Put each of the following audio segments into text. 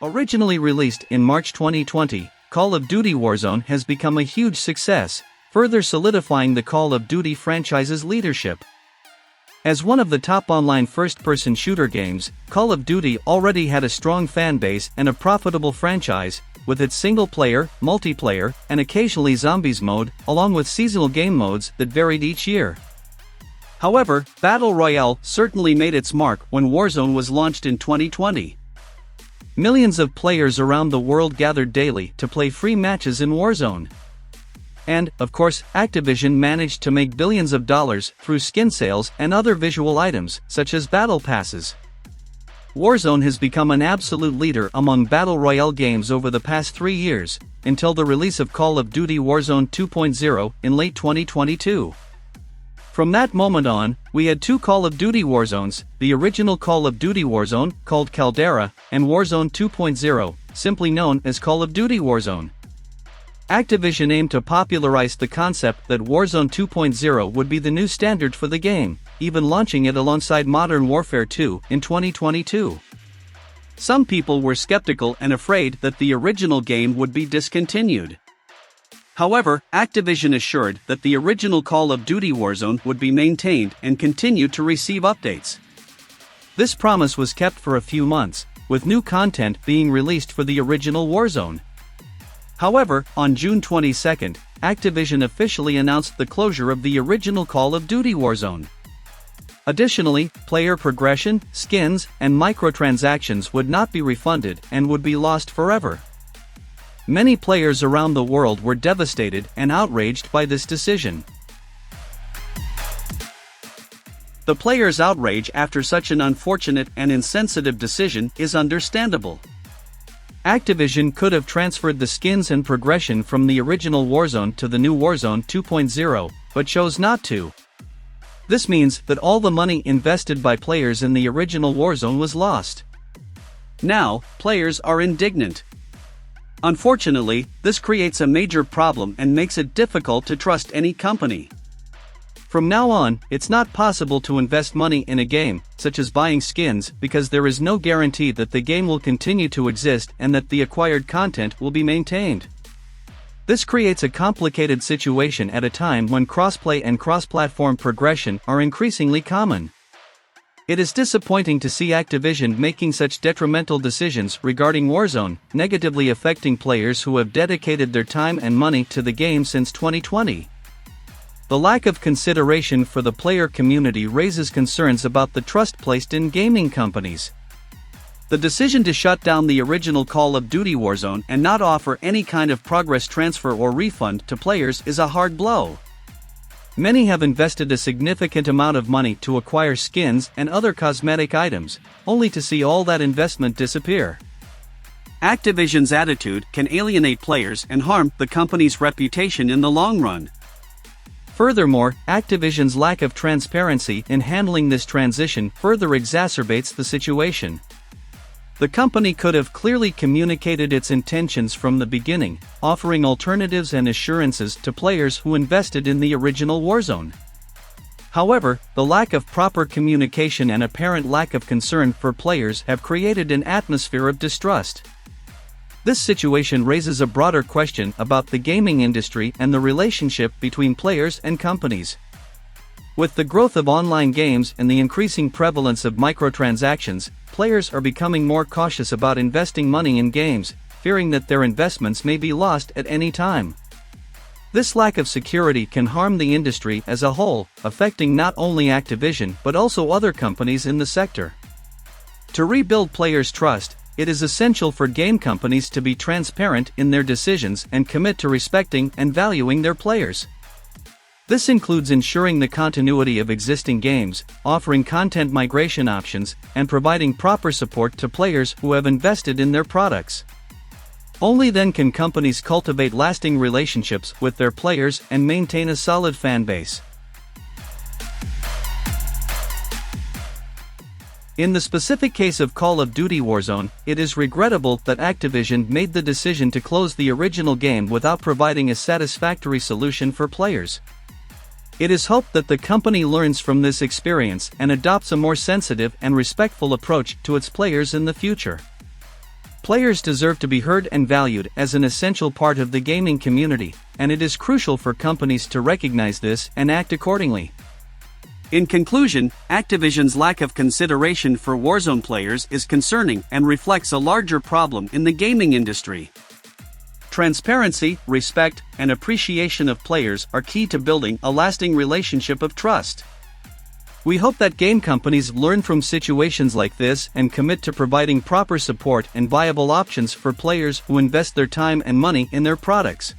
Originally released in March 2020, Call of Duty Warzone has become a huge success, further solidifying the Call of Duty franchise's leadership. As one of the top online first-person shooter games, Call of Duty already had a strong fan base and a profitable franchise, with its single-player, multiplayer, and occasionally zombies mode, along with seasonal game modes that varied each year. However, Battle Royale certainly made its mark when Warzone was launched in 2020. Millions of players around the world gathered daily to play free matches in Warzone. And, of course, Activision managed to make billions of dollars through skin sales and other visual items, such as battle passes. Warzone has become an absolute leader among Battle Royale games over the past 3 years, until the release of Call of Duty Warzone 2.0 in late 2022. From that moment on, we had 2 Call of Duty Warzones, the original Call of Duty Warzone, called Caldera, and Warzone 2.0, simply known as Call of Duty Warzone. Activision aimed to popularize the concept that Warzone 2.0 would be the new standard for the game, even launching it alongside Modern Warfare 2 in 2022. Some people were skeptical and afraid that the original game would be discontinued. However, Activision assured that the original Call of Duty Warzone would be maintained and continue to receive updates. This promise was kept for a few months, with new content being released for the original Warzone. However, on June 22, Activision officially announced the closure of the original Call of Duty Warzone. Additionally, player progression, skins, and microtransactions would not be refunded and would be lost forever. Many players around the world were devastated and outraged by this decision. The players' outrage after such an unfortunate and insensitive decision is understandable. Activision could have transferred the skins and progression from the original Warzone to the new Warzone 2.0, but chose not to. This means that all the money invested by players in the original Warzone was lost. Now, players are indignant. Unfortunately, this creates a major problem and makes it difficult to trust any company. From now on, it's not possible to invest money in a game, such as buying skins, because there is no guarantee that the game will continue to exist and that the acquired content will be maintained. This creates a complicated situation at a time when crossplay and cross-platform progression are increasingly common. It is disappointing to see Activision making such detrimental decisions regarding Warzone, negatively affecting players who have dedicated their time and money to the game since 2020. The lack of consideration for the player community raises concerns about the trust placed in gaming companies. The decision to shut down the original Call of Duty Warzone and not offer any kind of progress transfer or refund to players is a hard blow. Many have invested a significant amount of money to acquire skins and other cosmetic items, only to see all that investment disappear. Activision's attitude can alienate players and harm the company's reputation in the long run. Furthermore, Activision's lack of transparency in handling this transition further exacerbates the situation. The company could have clearly communicated its intentions from the beginning, offering alternatives and assurances to players who invested in the original Warzone. However, the lack of proper communication and apparent lack of concern for players have created an atmosphere of distrust. This situation raises a broader question about the gaming industry and the relationship between players and companies. With the growth of online games and the increasing prevalence of microtransactions, players are becoming more cautious about investing money in games, fearing that their investments may be lost at any time. This lack of security can harm the industry as a whole, affecting not only Activision but also other companies in the sector. To rebuild players' trust, it is essential for game companies to be transparent in their decisions and commit to respecting and valuing their players. This includes ensuring the continuity of existing games, offering content migration options, and providing proper support to players who have invested in their products. Only then can companies cultivate lasting relationships with their players and maintain a solid fan base. In the specific case of Call of Duty Warzone, it is regrettable that Activision made the decision to close the original game without providing a satisfactory solution for players. It is hoped that the company learns from this experience and adopts a more sensitive and respectful approach to its players in the future. Players deserve to be heard and valued as an essential part of the gaming community, and it is crucial for companies to recognize this and act accordingly. In conclusion, Activision's lack of consideration for Warzone players is concerning and reflects a larger problem in the gaming industry. Transparency, respect, and appreciation of players are key to building a lasting relationship of trust. We hope that game companies learn from situations like this and commit to providing proper support and viable options for players who invest their time and money in their products.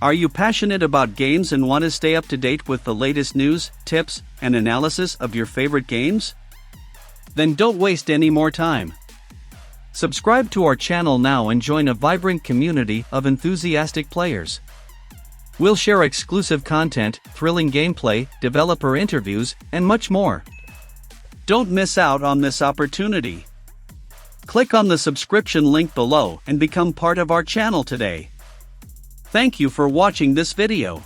Are you passionate about games and want to stay up to date with the latest news, tips, and analysis of your favorite games? Then don't waste any more time. Subscribe to our channel now and join a vibrant community of enthusiastic players. We'll share exclusive content, thrilling gameplay, developer interviews, and much more. Don't miss out on this opportunity. Click on the subscription link below and become part of our channel today. Thank you for watching this video.